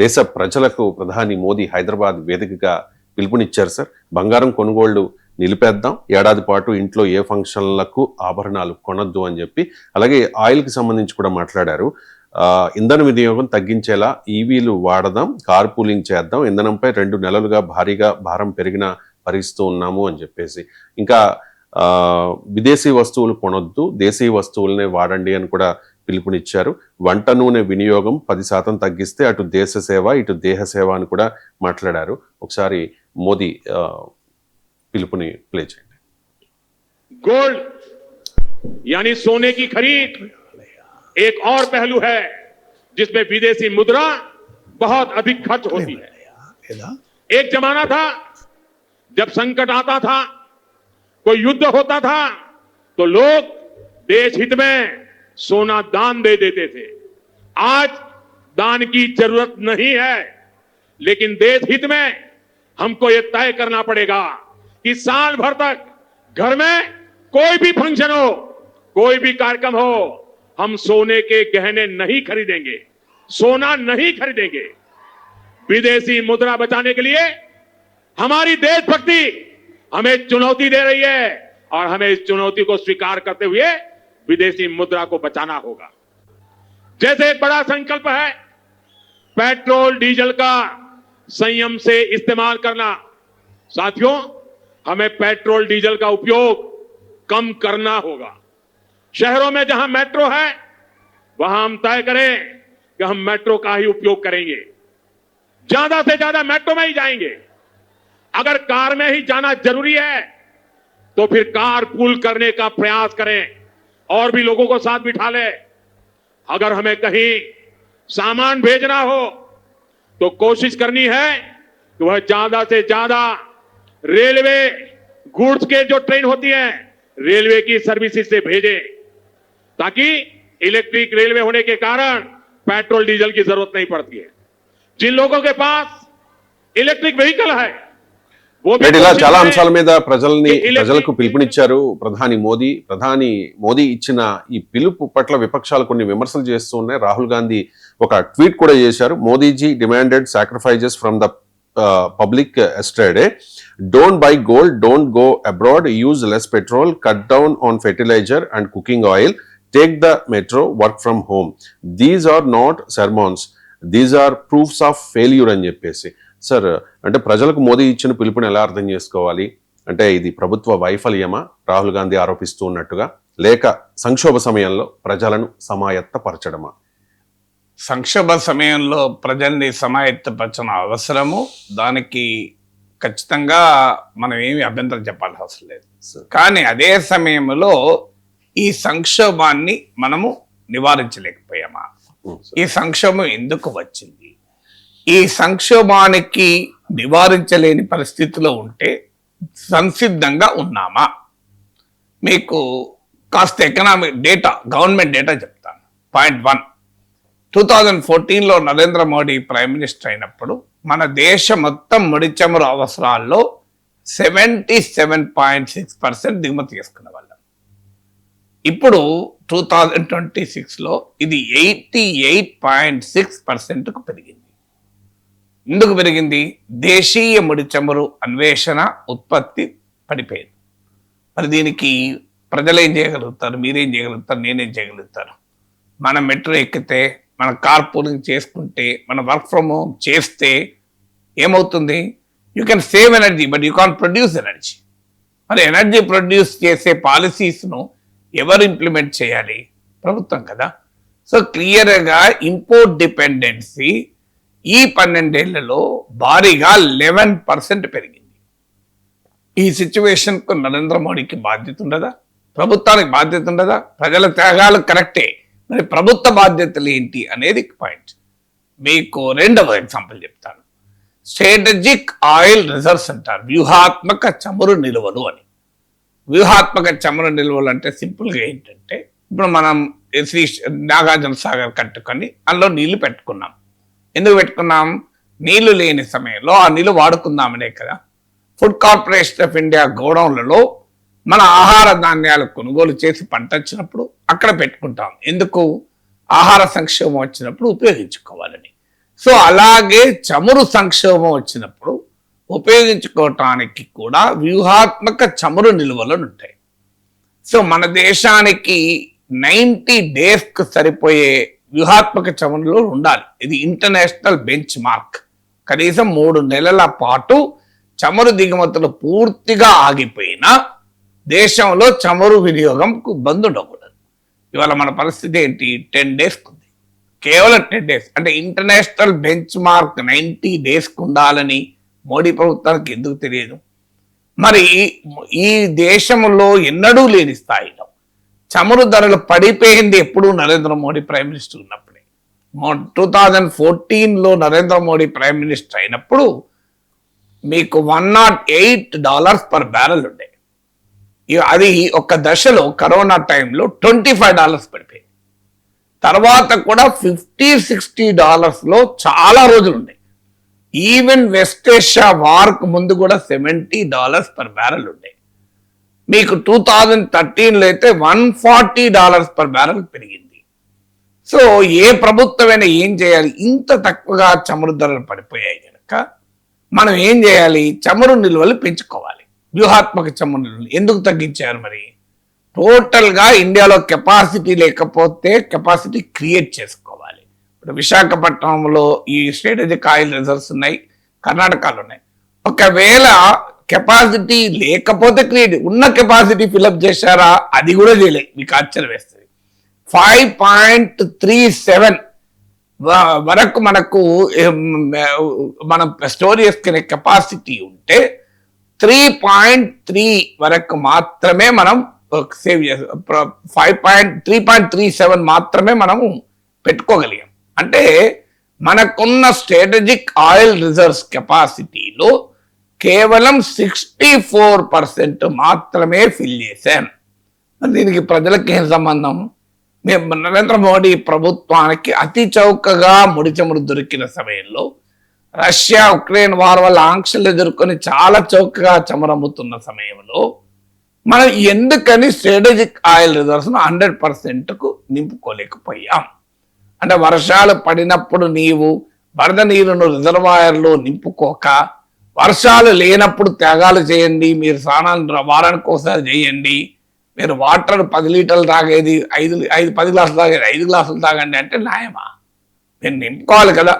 దేశ ప్రజలకు ప్రధాని మోదీ హైదరాబాద్ వేదికగా పిలుపునిచ్చారు సార్. బంగారం కొనుగోళ్లు నిలిపేద్దాం, ఏడాది పాటు ఇంట్లో ఏ ఫంక్షన్లకు ఆభరణాలు కొనొద్దు అని చెప్పి, అలాగే ఆయిల్కి సంబంధించి కూడా మాట్లాడారు. ఇంధన వినియోగం తగ్గించేలా ఈవీలు వాడదాం, కార్ పూలింగ్ చేద్దాం, ఇంధనంపై 2 నెలలుగా భారీగా భారం పెరిగిన భరిస్తూ ఉన్నాము అని చెప్పేసి, ఇంకా విదేశీ వస్తువులు కొనొద్దు, దేశీయ వస్తువులనే వాడండి అని కూడా పిలుపునిచ్చారు. వంట నూనె వినియోగం 10% తగ్గిస్తే అటు దేశ సేవ ఇటు దేహ సేవ అని కూడా మాట్లాడారు. ఒకసారి మోదీ పిలుపుని ప్లే చేయండి. गोल्ड यानी सोने की खरीद एक और पहलू है जिसमें विदेशी मुद्रा बहुत अधिक खर्च होती है. एक जमाना था जब संकट आता था, कोई युद्ध होता था, तो लोग देश हित में सोना दान दे देते थे. आज दान की जरूरत नहीं है, लेकिन देश हित में हमको यह तय करना पड़ेगा कि साल भर तक घर में कोई भी फंक्शन हो, कोई भी कार्यक्रम हो, हम सोने के गहने नहीं खरीदेंगे, सोना नहीं खरीदेंगे. विदेशी मुद्रा बचाने के लिए हमारी देशभक्ति हमें चुनौती दे रही है और हमें इस चुनौती को स्वीकार करते हुए विदेशी मुद्रा को बचाना होगा. जैसे एक बड़ा संकल्प है पेट्रोल डीजल का संयम से इस्तेमाल करना. साथियों, हमें पेट्रोल डीजल का उपयोग कम करना होगा. शहरों में जहां मेट्रो है वहां हम तय करें कि हम मेट्रो का ही उपयोग करेंगे, ज्यादा से ज्यादा मेट्रो में ही जाएंगे. अगर कार में ही जाना जरूरी है तो फिर कार पूल करने का प्रयास करें और भी लोगों को साथ बिठा ले. अगर हमें कहीं सामान भेजना हो तो कोशिश करनी है कि वह ज्यादा से ज्यादा रेलवे गुड्स के जो ट्रेन होती है रेलवे की सर्विसेज से भेजे, ताकि इलेक्ट्रिक रेलवे होने के कारण पेट्रोल डीजल की जरूरत नहीं पड़ती है. जिन लोगों के पास इलेक्ट्रिक व्हीकल है ఇలా చాలా అంశాల మీద ప్రజలకు పిలుపునిచ్చారు ప్రధాని మోదీ ఇచ్చిన ఈ పిలుపు పట్ల విపక్షాలు కొన్ని విమర్శలు చేస్తూ ఉన్నాయి. రాహుల్ గాంధీ ఒక ట్వీట్ కూడా చేశారు. Modiji demanded sacrifices from the public yesterday. Don't buy gold, don't go abroad, use less petrol, cut down on fertiliser and cooking oil, take the metro, work from home. These are not సెర్మాన్స్, these are proofs of failure అని చెప్పేసి. Sir, అంటే ప్రజలకు మోదీ ఇచ్చిన పిలుపుని ఎలా అర్థం చేసుకోవాలి? అంటే ఇది ప్రభుత్వ వైఫల్యమా రాహుల్ గాంధీ ఆరోపిస్తూ ఉన్నట్టుగా, లేక సంక్షోభ సమయంలో ప్రజలను సమాయత్తపరచడమా? సంక్షోభ సమయంలో ప్రజల్ని సమాయత్తపరచడం అవసరము, దానికి ఖచ్చితంగా మనం ఏమి అభ్యంతరం చెప్పాల్సిన అవసరం లేదు. కానీ అదే సమయంలో ఈ సంక్షోభాన్ని మనము నివారించలేకపోయామా? ఈ సంక్షోభం ఎందుకు వచ్చింది? ఈ సంక్షోభానికి నివారించలేని పరిస్థితిలో ఉంటే సంసిద్ధంగా ఉన్నామా? మీకు కాస్త ఎకనామిక్ డేటా, గవర్నమెంట్ డేటా చెప్తాను. పాయింట్ 1, 2014లో నరేంద్ర మోడీ ప్రైమ్ మినిస్టర్ అయినప్పుడు మన దేశ మొత్తం ముడి చమురు అవసరాల్లో 77.6% దిగుమతి చేసుకునే వాళ్ళం. ఇప్పుడు 2026లో ఇది 88.6%కు పెరిగింది. ఎందుకు పెరిగింది? దేశీయ ముడి చమురు అన్వేషణ, ఉత్పత్తి పడిపోయింది. మరి దీనికి ప్రజలు ఏం చేయగలుగుతారు? మీరేం చేయగలుగుతారు? నేనేం చేయగలుగుతారు? మనం మెట్రో ఎక్కితే, మన కార్ పూలింగ్ చేసుకుంటే, మన వర్క్ ఫ్రమ్ హోమ్ చేస్తే ఏమవుతుంది? You can save energy but you can't produce energy. మరి ఎనర్జీ ప్రొడ్యూస్ చేసే పాలసీస్ను ఎవరు ఇంప్లిమెంట్ చేయాలి? ప్రభుత్వం కదా. సో క్లియర్గా ఇంపోర్ట్ డిపెండెన్సీ ఈ 12 ఏళ్లలో భారీగా 11% పెరిగింది. ఈ సిచ్యువేషన్కు నరేంద్ర మోడీకి బాధ్యత ఉండదా? ప్రభుత్వానికి బాధ్యత ఉండదా? ప్రజల త్యాగాలు కరెక్టే, మరి ప్రభుత్వ బాధ్యతలు ఏంటి అనేది పాయింట్. మీకు రెండవ ఎగ్జాంపుల్ చెప్తాను. స్ట్రాటజిక్ ఆయిల్ రిజర్వ్స్ అంటారు, వ్యూహాత్మక చమురు నిల్వలు అని. వ్యూహాత్మక చమురు నిల్వలు అంటే సింపుల్గా ఏంటంటే, ఇప్పుడు మనం శ్రీ నాగార్జున సాగర్ కట్టుకొని అందులో నీళ్లు పెట్టుకున్నాం. ఎందుకు పెట్టుకున్నాం? నీళ్లు లేని సమయంలో ఆ నీళ్లు వాడుకుందామనే కదా. ఫుడ్ కార్పొరేషన్ ఆఫ్ ఇండియా గోడౌన్లలో మన ఆహార ధాన్యాలు కొనుగోలు చేసి పంట వచ్చినప్పుడు అక్కడ పెట్టుకుంటాం. ఎందుకు? ఆహార సంక్షేమం వచ్చినప్పుడు ఉపయోగించుకోవాలని. సో అలాగే చమురు సంక్షోభం వచ్చినప్పుడు ఉపయోగించుకోవటానికి కూడా వ్యూహాత్మక చమురు నిల్వలు ఉంటాయి. సో మన దేశానికి 90 డేస్కు సరిపోయే వ్యూహాత్మక చమురులు ఉండాలి. ఇది ఇంటర్నేషనల్ బెంచ్ మార్క్. కనీసం 3 నెలల పాటు చమురు దిగుమతులు పూర్తిగా ఆగిపోయినా దేశంలో చమురు వినియోగంకు బంద్ ఉండకూడదు. ఇవాళ మన పరిస్థితి ఏంటి? 10 డేస్కి ఉంది. కేవలం 10 డేస్. అంటే ఇంటర్నేషనల్ బెంచ్ మార్క్ 90 డేస్కి ఉండాలని మోడీ ప్రభుత్వానికి ఎందుకు తెలియదు? మరి ఈ దేశంలో ఎన్నడూ లేని స్థాయిలో చమురు ధరలు పడిపోయింది ఎప్పుడు నరేంద్ర మోడీ ప్రైమ్ మినిస్టర్ ఉన్నప్పుడే. 2014లో నరేంద్ర మోడీ ప్రైమ్ మినిస్టర్ అయినప్పుడు మీకు $108 పర్ బ్యారెల్ ఉండే. అది ఒక దశలో కరోనా టైంలో $25 పడిపోయింది. తర్వాత కూడా $50-60లో చాలా రోజులు ఉన్నాయి. ఈవెన్ వెస్ట్ ఏషియా వార్కు ముందు కూడా $70 పర్ బ్యారెల్ ఉండే. మీకు 2013లో అయితే $140 పర్ బ్యారెల్ పెరిగింది. సో ఏ ప్రభుత్వమైనా ఏం చేయాలి? ఇంత తక్కువగా చమురు ధరలు పడిపోయాయి కనుక మనం ఏం చేయాలి? చమురు నిల్వలు పెంచుకోవాలి. వ్యూహాత్మక చమురు నిల్వలు ఎందుకు తగ్గించారు? మరి టోటల్గా ఇండియాలో కెపాసిటీ లేకపోతే కెపాసిటీ క్రియేట్ చేసుకోవాలి. ఇప్పుడు విశాఖపట్నంలో ఈ స్ట్రాటజిక్ ఆయిల్ రిజర్వ్స్ ఉన్నాయి, కర్ణాటకలో ఉన్నాయి. ఒకవేళ కెపాసిటీ లేకపోతే క్రియేట్, ఉన్న కెపాసిటీ ఫిలప్ చేశారా? అది కూడా చేయలేదు. మీకు ఆశ్చర్యం వేస్తుంది. 5.37 వరకు మనకు మనం స్టోర్ చేసుకునే కెపాసిటీ ఉంటే 3.3 వరకు మాత్రమే మనం సేవ్ చేస్తాం. 3.37 మాత్రమే మనము పెట్టుకోగలిగాం. అంటే మనకున్న స్ట్రాటజిక్ ఆయిల్ రిజర్వ్స్ కెపాసిటీలో కేవలం 64% మాత్రమే ఫిల్ చేశాం. దీనికి ప్రజలకు ఏం సంబంధం? మేము నరేంద్ర మోడీ ప్రభుత్వానికి అతి చౌకగా ముడి చమురు దొరికిన సమయంలో, రష్యా ఉక్రెయిన్ వార్ వల్ల ఆంక్షలు ఎదుర్కొని చాలా చౌకగా చమురు అమ్ముతున్న సమయంలో మనం ఎందుకని స్ట్రాటజిక్ ఆయిల్ రిజర్వ్స్ 100%కు నింపుకోలేకపోయాం? అంటే వర్షాలు పడినప్పుడు నీవు వరద నీరును రిజర్వాయర్లో నింపుకోక, వర్షాలు లేనప్పుడు త్యాగాలు చేయండి, మీరు స్నానాలు వారానికి ఒకసారి చేయండి, మీరు వాటర్ 10 లీటర్లు తాగేది 10 గ్లాసులు తాగేది 5 గ్లాసులు తాగండి అంటే న్యాయమా? మీరు నింపుకోవాలి కదా.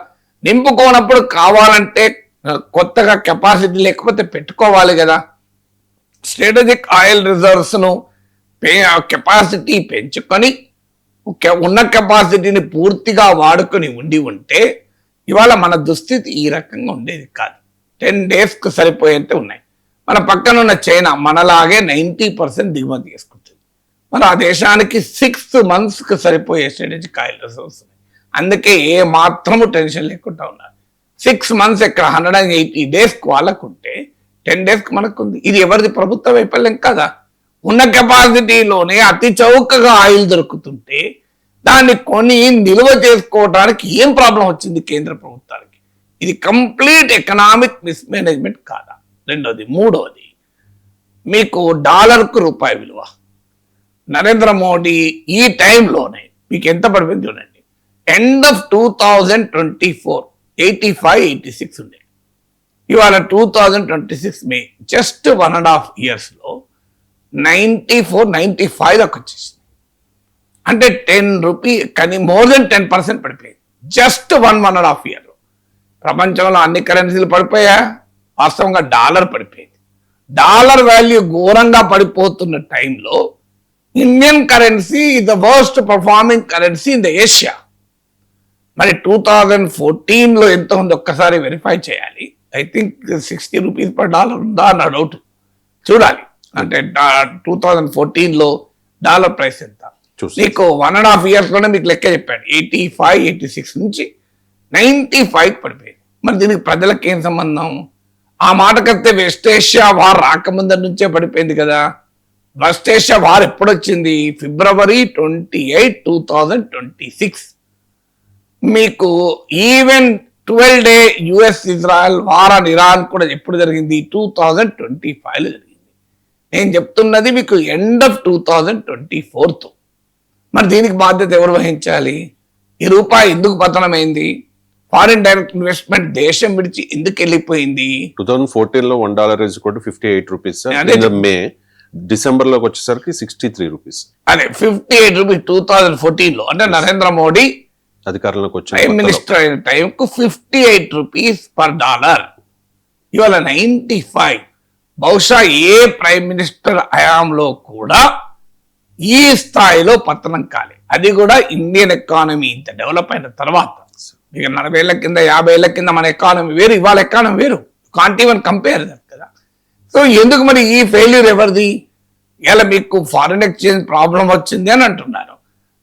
నింపుకోనప్పుడు కావాలంటే కొత్తగా కెపాసిటీ లేకపోతే పెట్టుకోవాలి కదా. స్ట్రాటజిక్ ఆయిల్ రిజర్వ్స్ను కెపాసిటీ పెంచుకొని ఉన్న కెపాసిటీని పూర్తిగా వాడుకొని ఉంటే ఇవాళ మన దుస్థితి ఈ రకంగా ఉండేది కాదు. 10 డేస్కు సరిపోయేంత ఉన్నాయి. మన పక్కన ఉన్న చైనా మనలాగే 90% దిగుమతి చేసుకుంటుంది. మరి ఆ దేశానికి 6 monthsకు సరిపోయే స్ట్రాటజిక్ ఆయిల్ రిజర్వ్స్ ఉన్నాయి. అందుకే ఏ మాత్రము టెన్షన్ లేకుండా ఉన్నారు. 6 months ఎక్కడ 180 డేస్కి వాళ్ళకుంటే 10 డేస్కి మనకుంది. ఇది ఎవరిది? ప్రభుత్వ వైఫల్యం కదా. ఉన్న కెపాసిటీలోనే అతి చౌకగా ఆయిల్ దొరుకుతుంటే దాన్ని కొని నిల్వ చేసుకోవడానికి ఏం ప్రాబ్లం వచ్చింది కేంద్ర ప్రభుత్వానికి? ఇది కంప్లీట్ ఎకనామిక్ మిస్మేనేజ్మెంట్ కాదా? రెండోది. మూడోది, మీకు డాలర్కు రూపాయి విలువ నరేంద్ర మోడీ ఈ టైంలోనే మీకు ఎంత పడిపోయింది చూడండి. ఎండ్ ఆఫ్ 2024 85-86 ఉండే. ఇవాళ 2026 మే జస్ట్ 1.5 yearsలో 94-95 దాకా వచ్చేసింది. అంటే 10 రూపీ కానీ మోర్ దెన్ 10% పడిపోయింది జస్ట్ 1.5 year. ప్రపంచంలో అన్ని కరెన్సీలు పడిపోయా, వాస్తవంగా డాలర్ పడిపోయింది. డాలర్ వాల్యూ ఘోరంగా పడిపోతున్న టైంలో Indian currency is the worst performing currency in the Asia. మరి 2014లో ఎంత ఉంది ఒక్కసారి వెరిఫై చేయాలి. I think 60 rupees per dollar ఉందా అన్న డౌట్ చూడాలి. అంటే 2014లో డాలర్ ప్రైస్ ఎంత? మీకు 1.5 yearsలోనే మీకు లెక్క చెప్పాను. 85-86 నుంచి 95 పడిపోయింది. మరి దీనికి ప్రజలకు ఏం సంబంధం? ఆ మాటకైతే వెస్ట్ ఏషియా వార్ రాకముందరి నుంచే పడిపోయింది కదా. వెస్ట్ ఏషియా వార్ ఎప్పుడొచ్చింది? February 28, 2026. మీకు even 12 day US Israel war on Iran కూడా ఎప్పుడు జరిగింది? 2025లో జరిగింది. నేను చెప్తున్నది మీకు ఎండ్ ఆఫ్ 2024. మరి దీనికి బాధ్యత ఎవరు వహించాలి? ఈ రూపాయి ఎందుకు పతనమైంది? ఫారిన్ డైరెక్ట్ ఇన్వెస్ట్మెంట్ దేశం విడిచి ఎందుకు వెళ్ళిపోయింది? 2014 లో $1 is equal to 58 rupees sir. అదే In మే డిసెంబర్ లోకి వచ్చేసరికి 63 రూపీస్ అదే 58 రూపీస్ 2014 లో, అంటే నరేంద్ర మోడీ అధికారంలోకి వచ్చిన ప్రైమ్ కొత్తలో. మినిస్టర్ అయిన టైంకు 58 రూపీస్ పర్ డాలర్. ఇవాళ 95. బహుశా ఏ ప్రైమ్ మినిస్టర్ హయాంలో కూడా ఈ స్థాయిలో పతనం కాలే. అది కూడా ఇండియన్ ఎకానమీ ఇంత డెవలప్ అయిన తర్వాత. ఇక 40 ఏళ్ల కింద 50 ఏళ్ల కింద మన ఎకానమీ వేరు, ఇవాళ ఎకానమీ వేరు. కాంట్ ఈవెన్ కంపేర్ కదా. సో ఎందుకు మరి ఈ ఫెయిల్యూర్ ఎవరిది? ఇలా మీకు ఫారిన్ ఎక్స్చేంజ్ ప్రాబ్లం వచ్చింది అని అంటున్నారు.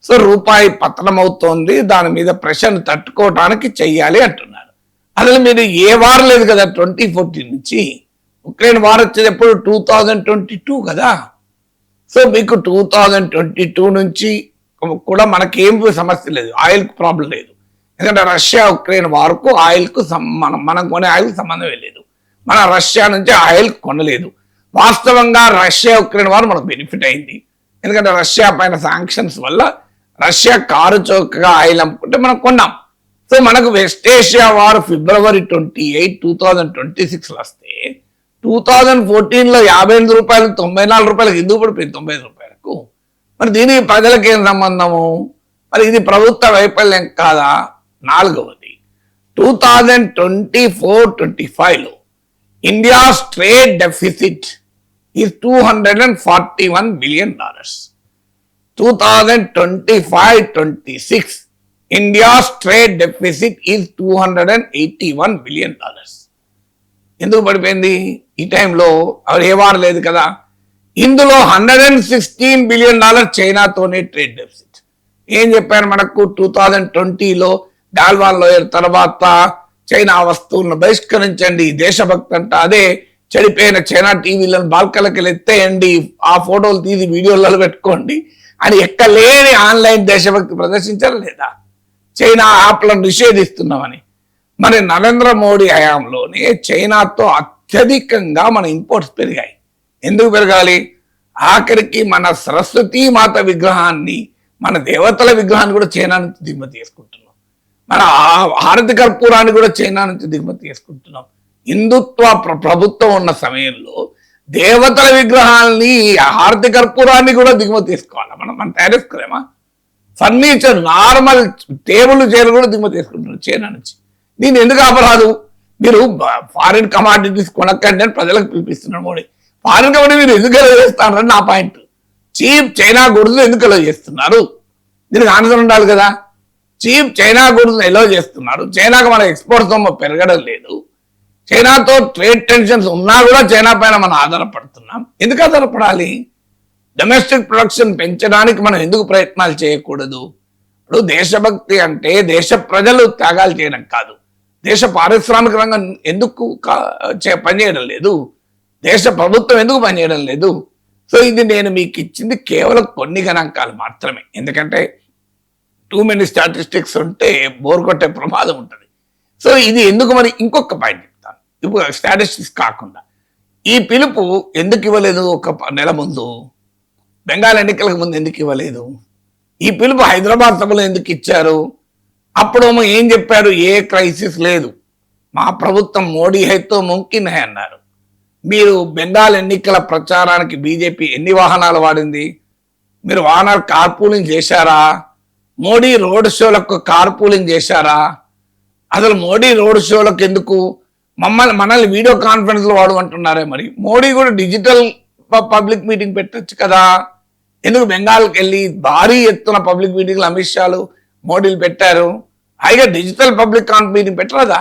సో రూపాయి పతనం అవుతోంది, దాని మీద ప్రెషర్ తట్టుకోవడానికి చెయ్యాలి అంటున్నారు. అసలు మీరు ఏ వార్ లేదు కదా 2014 నుంచి. ఉక్రెయిన్ వార్ వచ్చేది ఎప్పుడు 2022 కదా. సో మీకు 2022 నుంచి కూడా మనకేం సమస్య లేదు, ఆయిల్ ప్రాబ్లం లేదు. ఎందుకంటే రష్యా ఉక్రెయిన్ వార్కు ఆయిల్కు మనం కొనే ఆయిల్ సంబంధమే లేదు. మన రష్యా నుంచి ఆయిల్ కొనలేదు. వాస్తవంగా రష్యా ఉక్రెయిన్ వార్ మనకు బెనిఫిట్ అయింది. ఎందుకంటే రష్యా పైన శాంక్షన్స్ వల్ల రష్యా కారు చౌకగా ఆయిల్ అమ్ముకుంటే మనం కొన్నాం. సో మనకు వెస్ట్ ఏషియా వార్ February 28, 2026 వస్తే 2014 లో 58 రూపాయలు 94 రూపాయలకు ఎందుకు పడిపోయింది 95 రూపాయలకు? మరి దీనికి ప్రజలకు ఏం సంబంధము? మరి ఇది ప్రభుత్వ వైఫల్యం కాదా? 4వది 2024-25 లో India's trade deficit is $241 billion. 2025-26 India's trade deficit is $281 billion. ఎందుకు పడిపోయింది? ఈ టైంలో ఏ వార్ లేదు కదా. ఇందులో $116 billion చైనాతోనే ట్రేడ్ డెఫిసిట్. ఏం చెప్పారు మనకు? 2020లో డాల్వాన్ లోయర్ తర్వాత చైనా వస్తువులను బహిష్కరించండి, దేశభక్తి అంట. అదే చెడిపోయిన చైనా టీవీలను బాల్కలకి ఎత్తేయండి, ఆ ఫోటోలు తీసి వీడియోలలో పెట్టుకోండి అని ఎక్కలేని ఆన్లైన్ దేశభక్తి ప్రదర్శించారా లేదా? చైనా యాప్లను నిషేధిస్తున్నామని. మరి నరేంద్ర మోడీ హయాంలోనే చైనాతో అత్యధికంగా మన ఇంపోర్ట్స్ పెరిగాయి. ఎందుకు పెరగాలి? ఆఖరికి మన సరస్వతీ మాత విగ్రహాన్ని, మన దేవతల విగ్రహాన్ని కూడా చైనా నుంచి దిగుమతి చేసుకుంటున్నాం. మన హారతి కర్పూరాన్ని కూడా చైనా నుంచి దిగుమతి చేసుకుంటున్నాం. హిందుత్వ ప్రభుత్వం ఉన్న సమయంలో దేవతల విగ్రహాల్ని, హారతి కర్పూరాన్ని కూడా దిగుమతి చేసుకోవాలి. మనం తయారు చేసుకోలేమా? ఫర్నిచర్, నార్మల్ టేబుల్ చైర్లు కూడా దిగుమతి చేసుకుంటున్నాం చైనా నుంచి. దీన్ని ఎందుకు ఆపరాదు? మీరు ఫారిన్ కమాడిటీస్ కొనక్కండి అని ప్రజలకు పిలిపిస్తున్నారు మోడీ. ఫారిన్ కమాడిటీ మీరు ఎందుకు ఎలా చేస్తారని నా పాయింట్. చీప్ చైనా గుడ్స్ ఎందుకు ఎలా చేస్తున్నారు? దీనికి ఆన్సర్ ఉండాలి కదా. చీప్ చైనా గుడ్స్ ఎలా చేస్తున్నారు? చైనాకు మన ఎక్స్పోర్ట్స్ పెరగడం లేదు. చైనాతో ట్రేడ్ టెన్షన్స్ ఉన్నా కూడా చైనా పైన మనం ఆధారపడుతున్నాం. ఎందుకు ఆధారపడాలి? డొమెస్టిక్ ప్రొడక్షన్ పెంచడానికి మనం ఎందుకు ప్రయత్నాలు చేయకూడదు? ఇప్పుడు దేశభక్తి అంటే దేశ ప్రజలు త్యాగాలు చేయడం కాదు. దేశ పారిశ్రామిక రంగం ఎందుకు పనిచేయడం లేదు? దేశ ప్రభుత్వం ఎందుకు పనిచేయడం లేదు? సో ఇది నేను మీకు ఇచ్చింది కేవలం కొన్ని గణాంకాలు మాత్రమే. ఎందుకంటే టూ మెనీ స్టాటిస్టిక్స్ ఉంటే బోర్ కొట్టే ప్రమాదం ఉంటుంది. సో ఇది ఎందుకు? మరి ఇంకొక పాయింట్ చెప్తాను. ఇప్పుడు స్టాటిస్టిక్స్ కాకుండా ఈ పిలుపు ఎందుకు ఇవ్వలేదు? ఒక నెల ముందు బెంగాల్ ఎన్నికలకు ముందు ఎందుకు ఇవ్వలేదు? ఈ పిలుపు హైదరాబాద్ సభలో ఎందుకు ఇచ్చారు? అప్పుడు ఏం చెప్పారు? ఏ క్రైసిస్ లేదు, మా ప్రభుత్వం మోడీ హైతో ముమ్కిన్ హై అన్నారు. మీరు బెంగాల్ ఎన్నికల ప్రచారానికి బీజేపీ ఎన్ని వాహనాలు వాడింది? మీరు వాహనాలు కార్పూలింగ్ చేశారా? మోడీ రోడ్ షోలకు కార్పూలింగ్ చేశారా? అసలు మోడీ రోడ్ షోలకు ఎందుకు? మనల్ని వీడియో కాన్ఫరెన్స్ లో వాడమంటున్నారే. మరి మోడీ కూడా డిజిటల్ పబ్లిక్ మీటింగ్ పెట్టచ్చు కదా. ఎందుకు బెంగాల్కి వెళ్ళి భారీ ఎత్తున పబ్లిక్ మీటింగ్లు అమిత్ షాలు మోడీలు పెట్టారు? హాయిగా డిజిటల్ పబ్లిక్ మీటింగ్ పెట్టరాదా?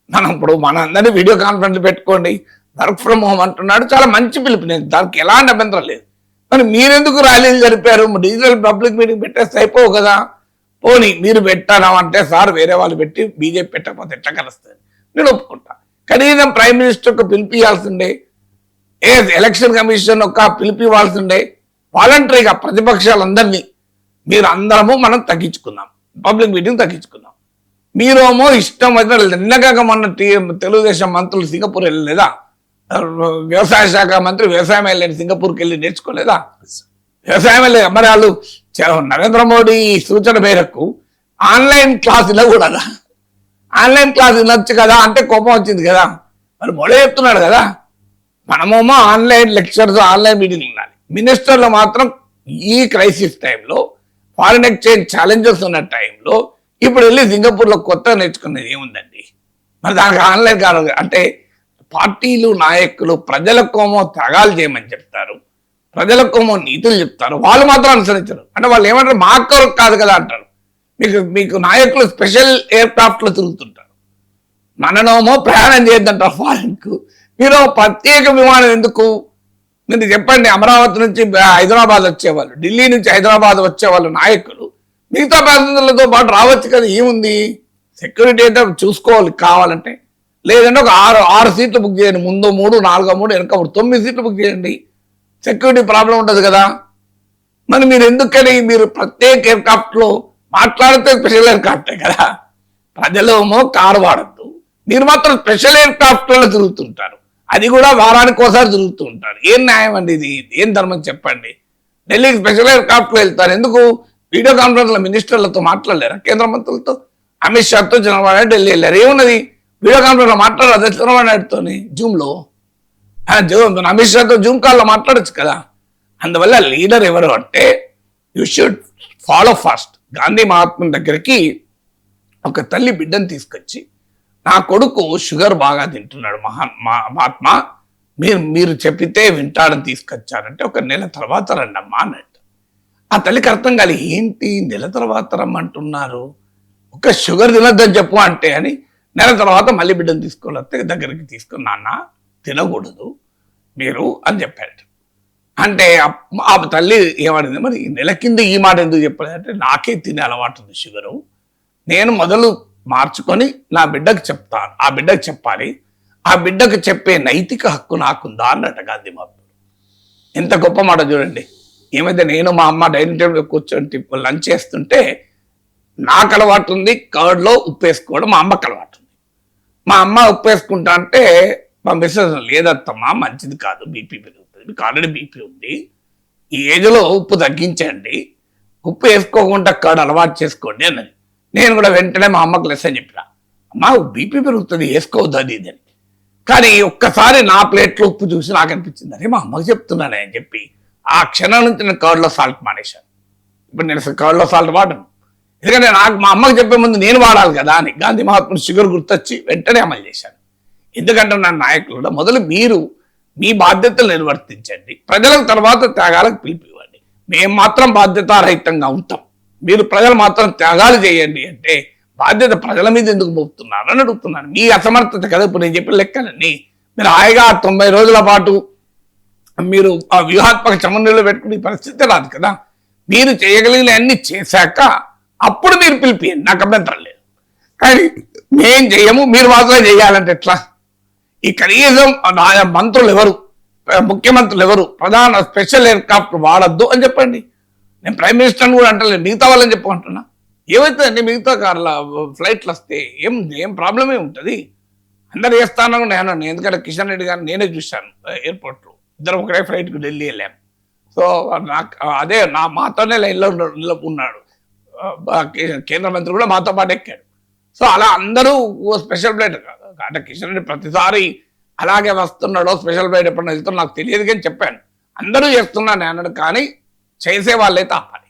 మనం ఇప్పుడు అందరినీ వీడియో కాన్ఫరెన్స్ పెట్టుకోండి, వర్క్ ఫ్రమ్ హోమ్ అంటున్నాడు. చాలా మంచి పిలుపు, నేను దానికి ఎలాంటి అభ్యంతరం లేదు. మరి మీరెందుకు ర్యాలీలు జరిపారు? డిజిటల్ పబ్లిక్ మీటింగ్ పెట్టేస్తే అయిపోవు కదా. పోనీ మీరు పెట్టారంటే సార్ వేరే వాళ్ళు పెట్టి బీజేపీ పెట్టకపోతే ఎట్లా కలుస్తుంది? నేను ఒప్పుకుంటా. కనీసం ప్రైమ్ మినిస్టర్కు పిలిపియాల్సిండే, ఎలక్షన్ కమిషన్ ఒక పిలిపివ్వాల్సిండే. వాలంటరీగా ప్రతిపక్షాలందరినీ మీరు అందరము మనం తగ్గించుకుందాం, పబ్లిక్ మీటింగ్ తగ్గించుకుందాం. మీరేమో ఇష్టం అయితే నిన్నగాక మొన్న తెలుగుదేశం మంత్రులు సింగపూర్ వెళ్ళలేదా? వ్యవసాయ శాఖ మంత్రి వ్యవసాయం వెళ్ళండి సింగపూర్కి వెళ్ళి నేర్చుకోలేదా? వ్యవసాయం వెళ్ళలేదు. మరి వాళ్ళు నరేంద్ర మోడీ సూచన మేరకు ఆన్లైన్ క్లాసులో కూడా ఆన్లైన్ క్లాస్ వినొచ్చు కదా అంటే కోపం వచ్చింది కదా. మరి మొదలు చెప్తున్నాడు కదా, మనమేమో ఆన్లైన్ లెక్చర్స్ ఆన్లైన్ మీటింగ్ ఉండాలి. మినిస్టర్లు మాత్రం ఈ క్రైసిస్ టైంలో ఫారిన్ ఎక్స్చేంజ్ ఛాలెంజెస్ ఉన్న టైంలో ఇప్పుడు వెళ్ళి సింగపూర్లో కొత్త నేర్చుకునేది ఏముందండి? మరి దానికి ఆన్లైన్ కాదు అంటే పార్టీలు నాయకులు ప్రజలకోమో త్యాగాలు చేయమని చెప్తారు, ప్రజలకోమో నీతులు చెప్తారు, వాళ్ళు మాత్రం అనుసరించరు. అంటే వాళ్ళు ఏమంటారు, మా కొరకు కాదు కదా అంటారు. మీకు నాయకులు స్పెషల్ ఎయిర్ క్రాఫ్ట్లో తిరుగుతుంటారు, మననేమో ప్రయాణం చేయొద్దంటారు ఫారెన్కు. మీరు ప్రత్యేక విమానం ఎందుకు? మీరు చెప్పండి, అమరావతి నుంచి హైదరాబాద్ వచ్చేవాళ్ళు, ఢిల్లీ నుంచి హైదరాబాద్ వచ్చేవాళ్ళు నాయకులు మిగతా ప్యాసింజర్లతో పాటు రావచ్చు కదా, ఏముంది? సెక్యూరిటీ అయితే చూసుకోవాలి కావాలంటే. లేదంటే ఒక ఆరు సీట్లు బుక్ చేయండి, ముందు 3, 4 3 వెనక 9 సీట్లు బుక్ చేయండి, సెక్యూరిటీ ప్రాబ్లం ఉండదు కదా. మరి మీరు ఎందుకని మీరు ప్రత్యేక ఎయిర్క్రాఫ్ట్లో మాట్లాడితే స్పెషల్ ఎయిర్క్రాఫ్టే కదా. ప్రజలేమో కారు వాడద్దు, మీరు మాత్రం స్పెషల్ ఎయిర్క్రాఫ్ట్లో తిరుగుతుంటారు, అది కూడా వారానికి ఒకసారి తిరుగుతూ ఉంటారు. ఏం న్యాయం అండి ఇది? ఏం ధర్మం చెప్పండి? ఢిల్లీకి స్పెషల్ ఎయిర్క్రాఫ్ట్లో వెళ్తారు ఎందుకు? వీడియో కాన్ఫరెన్స్లో మినిస్టర్లతో మాట్లాడలేరా? కేంద్ర మంత్రులతో, అమిత్ షాతో చంద్రబాబు నాయుడు ఢిల్లీ వెళ్ళారు, ఏమున్నది? వీడియో కాన్ఫరెన్స్లో మాట్లాడదు చంద్రబాబు నాయుడుతోని జూమ్లో, అమిత్ షాతో జూమ్ కాల్లో మాట్లాడచ్చు కదా. అందువల్ల లీడర్ ఎవరు అంటే you should follow fast. Gandhi మహాత్ముని దగ్గరికి ఒక తల్లి బిడ్డను తీసుకొచ్చి, నా కొడుకు షుగర్ బాగా తింటున్నాడు మహాత్మా, మీరు చెప్పితే వింటాడని తీసుకొచ్చారంటే, ఒక నెల తర్వాత రండమ్మా అన్నట్టు. ఆ తల్లికి అర్థం కాలి, ఏంటి నెల తర్వాత రమ్మంటున్నారు, ఒక షుగర్ తినొద్దని చెప్పు అంటే అని. నెల తర్వాత మళ్ళీ బిడ్డను తీసుకొని దగ్గరికి తీసుకుని, నాన్న తినకూడదు మీరు అని చెప్పాడు. అంటే ఆ తల్లి ఏమడింది, మరి నెల కింద ఈ మాట ఎందుకు చెప్పలేదంటే, నాకే తినే అలవాటు ఉంది షుగరు, నేను మొదలు మార్చుకొని నా బిడ్డకు చెప్తాను, ఆ బిడ్డకు చెప్పాలి, ఆ బిడ్డకు చెప్పే నైతిక హక్కు నాకుందా అన్నట్టు గాంధీ మహాత్ముడు. ఎంత గొప్ప మాట చూడండి. ఏమైతే నేను మా అమ్మ డైనింగ్ టేబుల్ కూర్చొని లంచ్ చేస్తుంటే నాకు అలవాటు ఉంది కర్డ్లో ఉప్పు వేసుకోవడం, మా అమ్మకు అలవాటు ఉంది. మా అమ్మ ఉప్పు వేసుకుంటా అంటే మా మిస్సెస్ లేదత్తమ్మా మంచిది కాదు, బీపీ పెరుగుతుంది, మీకు ఆల్రెడీ బీపీ ఉంది, ఈ ఏజ్లో ఉప్పు తగ్గించండి, ఉప్పు వేసుకోకుండా కర్డ్ అలవాటు చేసుకోండి అన్నది. నేను కూడా వెంటనే మా అమ్మకు లెసన్ చెప్పిన, అమ్మ బీపీ పెరుగుతుంది వేసుకోవద్దు అది ఇదని. కానీ ఒక్కసారి నా ప్లేట్లో ఉప్పు చూసి నాకు అనిపించింది, అరే మా అమ్మకి చెప్తున్నానే అని చెప్పి ఆ క్షణం నుంచి నేను కర్డ్లో సాల్ట్ మానేశాను. ఇప్పుడు నేను కర్డ్లో సాల్ట్ వాడను, ఎందుకంటే నాకు మా అమ్మకి చెప్పే ముందు నేను వాడాలి కదా అని. గాంధీ మహాత్ముడు షుగర్ గుర్తొచ్చి వెంటనే అమలు చేశాను. ఎందుకంటే నా నాయకులు మొదలు మీరు మీ బాధ్యతలు నిర్వర్తించండి, ప్రజలకు తర్వాత త్యాగాలకు పిలిపివ్వండి. మేము మాత్రం బాధ్యతారహితంగా ఉంటాం, మీరు ప్రజలు మాత్రం త్యాగాలు చేయండి అంటే బాధ్యత ప్రజల మీద ఎందుకు మోపుతున్నారు అని అడుగుతున్నాను. మీ అసమర్థత కదా ఇప్పుడు నేను చెప్పిన లెక్కలన్నీ. మీరు హాయిగా 90 రోజుల పాటు మీరు ఆ వ్యూహాత్మక సమన్వయంలో పెట్టుకునే పరిస్థితి రాదు కదా. మీరు చేయగలిగిన అన్ని చేశాక అప్పుడు మీరు పిలిపియండి, నాకు అభ్యంతరం లేదు. కానీ మేం చేయము, మీరు మాత్రమే చేయాలంటే ఎట్లా? ఈ కనీసం మంత్రులు ఎవరు, ముఖ్యమంత్రులు ఎవరు ప్రధాన స్పెషల్ ఎయిర్క్రాఫ్ట్ వాడద్దు అని చెప్పండి. నేను ప్రైమ్ మినిస్టర్ని కూడా అంటలేదు, మిగతా వాళ్ళని చెప్పమంటున్నా. ఏమవుతుందండి మిగతా కార్ల ఫ్లైట్లు వస్తే ఏం ప్రాబ్లం ఏముంటుంది? అందరు చేస్తాను నేను, ఎందుకంటే కిషన్ రెడ్డి గారిని నేనే చూశాను ఎయిర్పోర్ట్లో, ఇద్దరు ఒకటే ఫ్లైట్కి ఢిల్లీ వెళ్ళాము. సో నాకు అదే మాతోనే లైన్లో ఉన్నాడు, కేంద్ర మంత్రి కూడా మాతో పాటు ఎక్కాడు. సో అలా అందరూ స్పెషల్ ఫ్లైట్ అంటే కిషన్ రెడ్డి ప్రతిసారి అలాగే వస్తున్నాడో స్పెషల్ ఫ్లైట్ ఎప్పుడైనా వెళ్తున్నా నాకు తెలియదు కానీ చెప్పాను, అందరూ చేస్తున్నాను అన్నాడు. కానీ చేసే వాళ్ళైతే ఆపాలి.